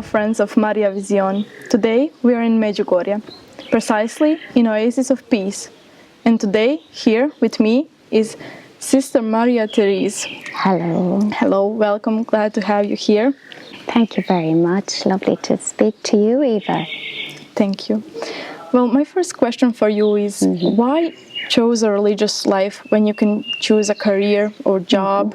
friends of Maria Vision. Today we are in Međugorje, precisely in Oasis of Peace. And today here with me is Sister Mariom Teresom. Hello. Hello, welcome, glad to have you here. Thank you very much. Lovely to speak to you, Eva. Thank you. Well, my first question for you is why choose a religious life when you can choose a career or job?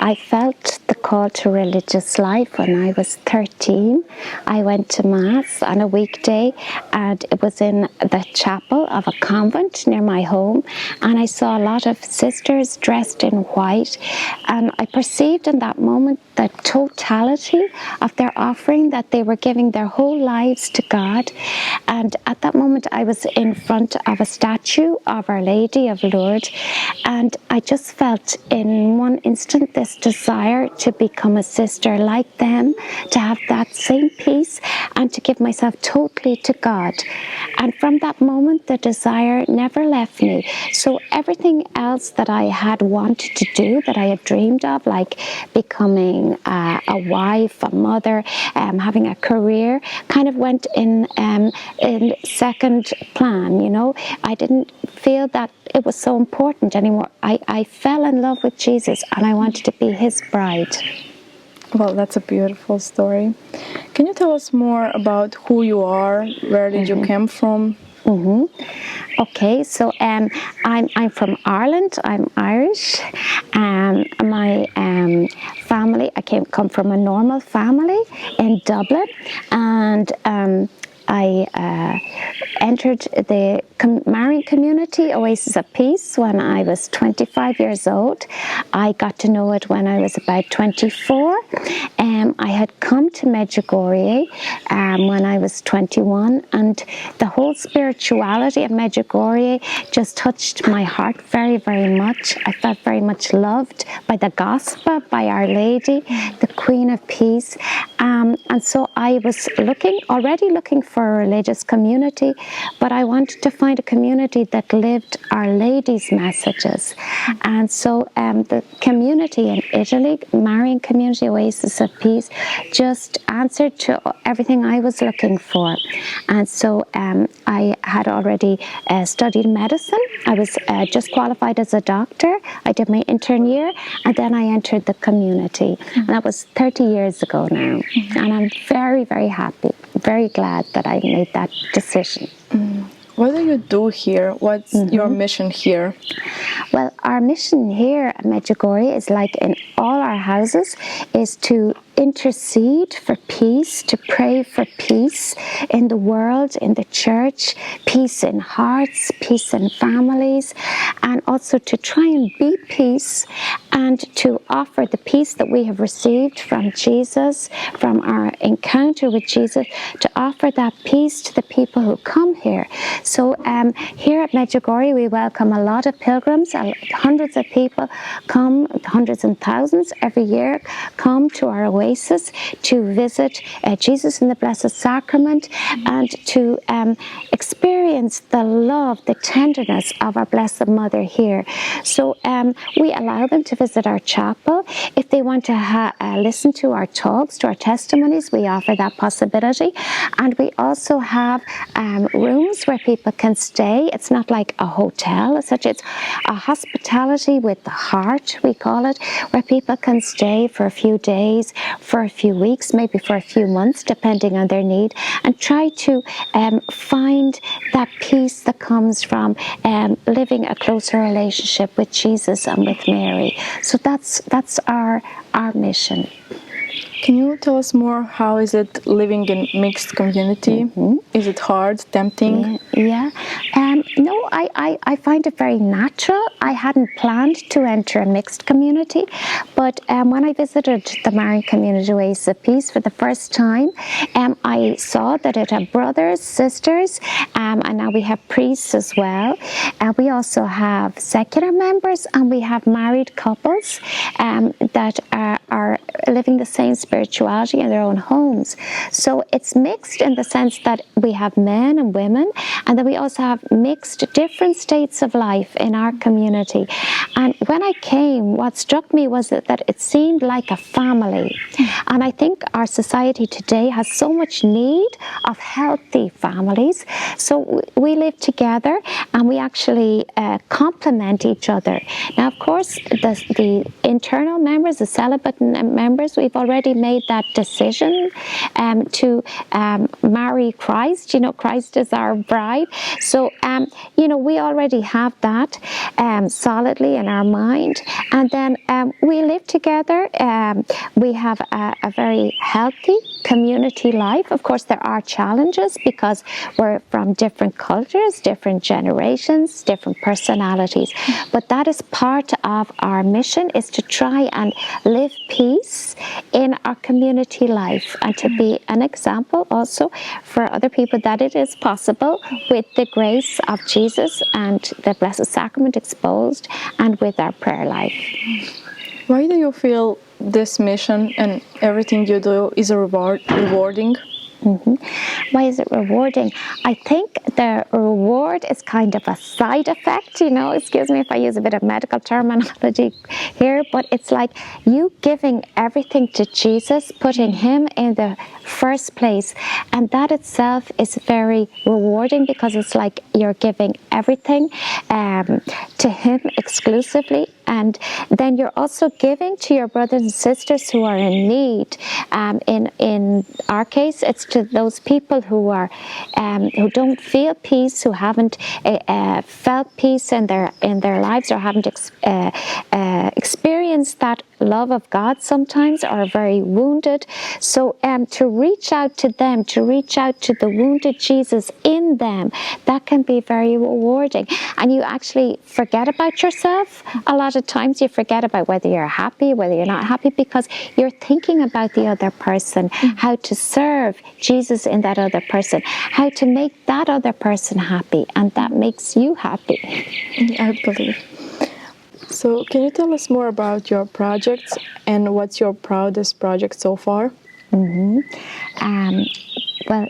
I felt the call to religious life when I was 13. I went to Mass on a weekday, and it was in the chapel of a convent near my home, and I saw a lot of sisters dressed in white, and I perceived in that moment the totality of their offering, that they were giving their whole lives to God. And at that moment I was in front of a statue of Our Lady of Lourdes, and I just felt in one instant this desire to become a sister like them, to have that same peace and to give myself totally to God. And from that moment the desire never left me. So everything else that I had wanted to do, that I had dreamed of, like becoming a wife, a mother, having a career, kind of went in second plan, you know. I didn't feel that it was so important anymore. I fell in love with Jesus and I wanted to be his bride. Well, that's a beautiful story. Can you tell us more about who you are? Where did you come from? Okay, so I'm from Ireland. I'm Irish. My family, I come from a normal family in Dublin, and I entered the Marian community, Oasis of Peace, when I was 25 years old. I got to know it when I was about 24. I had come to Međugorje when I was 21, and the whole spirituality of Međugorje just touched my heart very, very much. I felt very much loved by the gospel, by Our Lady, the Queen of Peace. And so I was already looking for a religious community, but I wanted to find a community that lived Our Lady's messages. And so the community in Italy, Marian community, Oasis of Peace, just answered to everything I was looking for. And so I had already studied medicine. I was just qualified as a doctor. I did my intern year, and then I entered the community. And that was 30 years ago now. And I'm very, very happy, very glad that I made that decision. What do you do here? What's your mission here? Well, our mission here at Međugorje is, like in all our houses, is to intercede for peace, to pray for peace in the world, in the church, peace in hearts, peace in families, and also to try and be peace and to offer the peace that we have received from Jesus, from our encounter with Jesus, to offer that peace to the people who come here. So here at Međugorje we welcome a lot of pilgrims. Hundreds of people come, hundreds and thousands every year come to our oasis to visit Jesus in the Blessed Sacrament and to experience the love, the tenderness of our Blessed Mother here. So we allow them to visit our chapel. If they want to listen to our talks, to our testimonies, we offer that possibility. And we also have rooms where people can stay. It's not like a hotel as such. It's a hospitality with the heart, we call it, where people can stay for a few days, for a few weeks, maybe for a few months, depending on their need, and try to find that peace that comes from living a closer relationship with Jesus and with Mary. So that's our mission. Can you tell us more? How is it living in mixed community? Is it hard, tempting? Yeah. No, I find it very natural. I hadn't planned to enter a mixed community, but when I visited the Marian community Oasis of Peace for the first time, I saw that it had brothers, sisters, and now we have priests as well. We also have secular members, and we have married couples that are living the same spiritual spirituality in their own homes. So it's mixed in the sense that we have men and women, and then we also have mixed different states of life in our community. And when I came, what struck me was that it seemed like a family. And I think our society today has so much need of healthy families. So we live together and we actually complement each other. Now, of course, the internal members, the celibate members, we've already made that decision to marry Christ. You know, Christ is our bride. So, you know, we already have that solidly in our mind. And then we live together. We have a very healthy community life. Of course, there are challenges because we're from different cultures, different generations, different personalities. But that is part of our mission, is to try and live peace in our community life and to be an example also for other people that it is possible with the grace of Jesus and the Blessed Sacrament exposed and with our prayer life. Why do you feel this mission and everything you do is rewarding? Why is it rewarding? I think the reward is kind of a side effect, you know, excuse me if I use a bit of medical terminology here, but it's like you giving everything to Jesus, putting him in the first place, and that itself is very rewarding because it's like you're giving everything to him exclusively, and then you're also giving to your brothers and sisters who are in need. In our case, it's to those people who are who don't feel peace, who haven't felt peace in their lives, or haven't experienced that love of God sometimes, or are very wounded. So to reach out to them, to reach out to the wounded Jesus in them, that can be very rewarding. And you actually forget about yourself. A lot of times you forget about whether you're happy, whether you're not happy, because you're thinking about the other person, how to serve Jesus in that other person, how to make that other person happy, and that makes you happy. I believe. So can you tell us more about your projects and what's your proudest project so far? Well,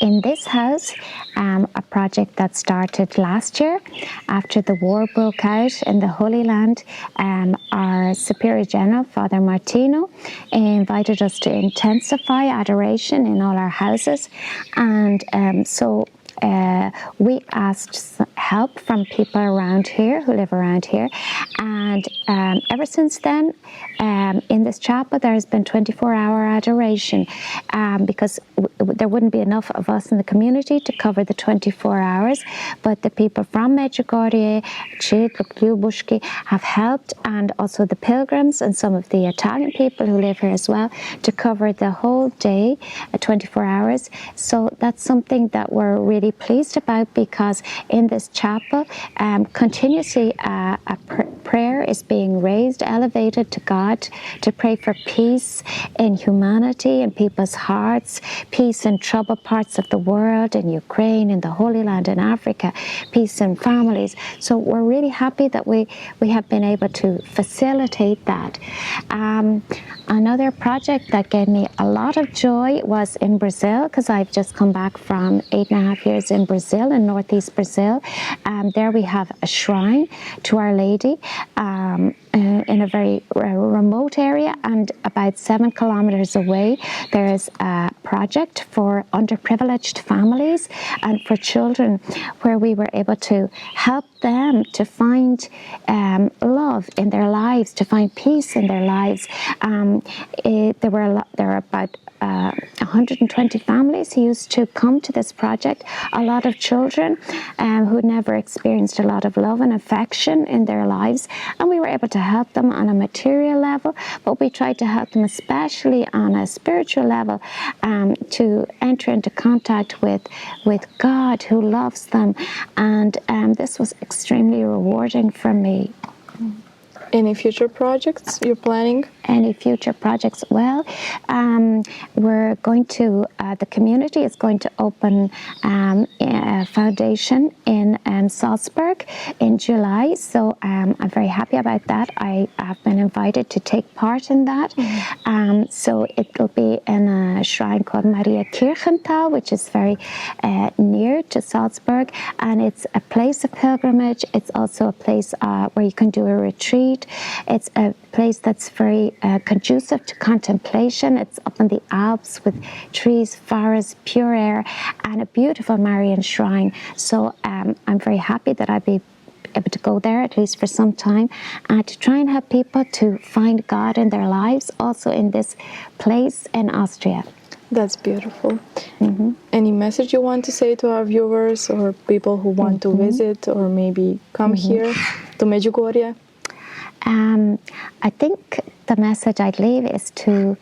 in this house, a project that started last year after the war broke out in the Holy Land, our Superior General, Father Martino, invited us to intensify adoration in all our houses, and so we asked help from people around here who live around here, and ever since then in this chapel there has been 24-hour adoration because there wouldn't be enough of us in the community to cover the 24 hours, but the people from Međugorje, Kraljica have helped, and also the pilgrims and some of the Italian people who live here as well, to cover the whole day, 24 hours. So that's something that we're really pleased about, because in this chapel continuously a prayer is being raised, elevated to God, to pray for peace in humanity, in people's hearts, peace in troubled parts of the world, in Ukraine, in the Holy Land, in Africa, peace in families. So we're really happy that we have been able to facilitate that. Another project that gave me a lot of joy was in Brazil, because I've just come back from 8.5 years in Brazil, in northeast Brazil. There we have a shrine to Our Lady in a very remote area, and about 7 kilometers away there is a project for underprivileged families and for children, where we were able to help them to find love in their lives, to find peace in their lives. There are about 120 families who used to come to this project, a lot of children who never experienced a lot of love and affection in their lives, and we were able to help them on a material level, but we tried to help them especially on a spiritual level, to enter into contact with God, who loves them, and this was extremely rewarding for me. Any future projects you're planning? Any future projects? Well, we're going to, the community is going to open a foundation in Salzburg in July. So I'm very happy about that. I have been invited to take part in that. So it will be in a shrine called Maria Kirchenthal, which is very near to Salzburg. And it's a place of pilgrimage. It's also a place where you can do a retreat. It's a place that's very conducive to contemplation. It's up in the Alps with trees, forests, pure air, and a beautiful Marian shrine. So I'm very happy that I'll be able to go there, at least for some time, to try and help people to find God in their lives, also in this place in Austria. That's beautiful. Any message you want to say to our viewers or people who want to visit or maybe come here to Međugorje? I think the message I'd leave is to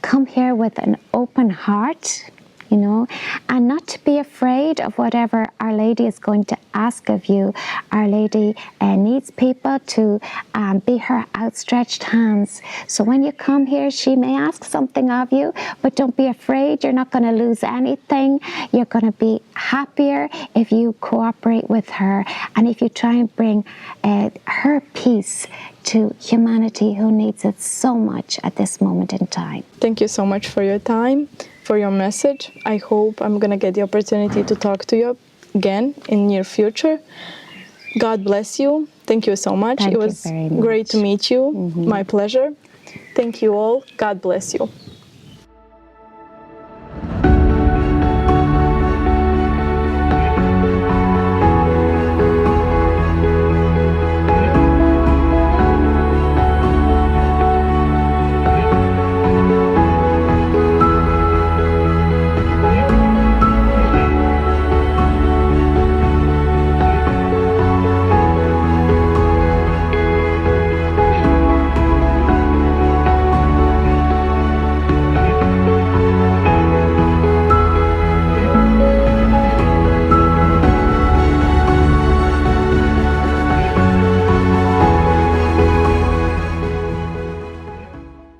come here with an open heart, you know, and not to be afraid of whatever Our Lady is going to ask of you. Our Lady needs people to be her outstretched hands. So when you come here, she may ask something of you, but don't be afraid. You're not going to lose anything. You're going to be happier if you cooperate with her and if you try and bring her peace to humanity who needs it so much at this moment in time. Thank you so much for your time, for your message. I hope I'm going to get the opportunity to talk to you again in near future. God bless you. Thank you so much. Thank it was you very much. Great to meet you. My pleasure. Thank you all. God bless you.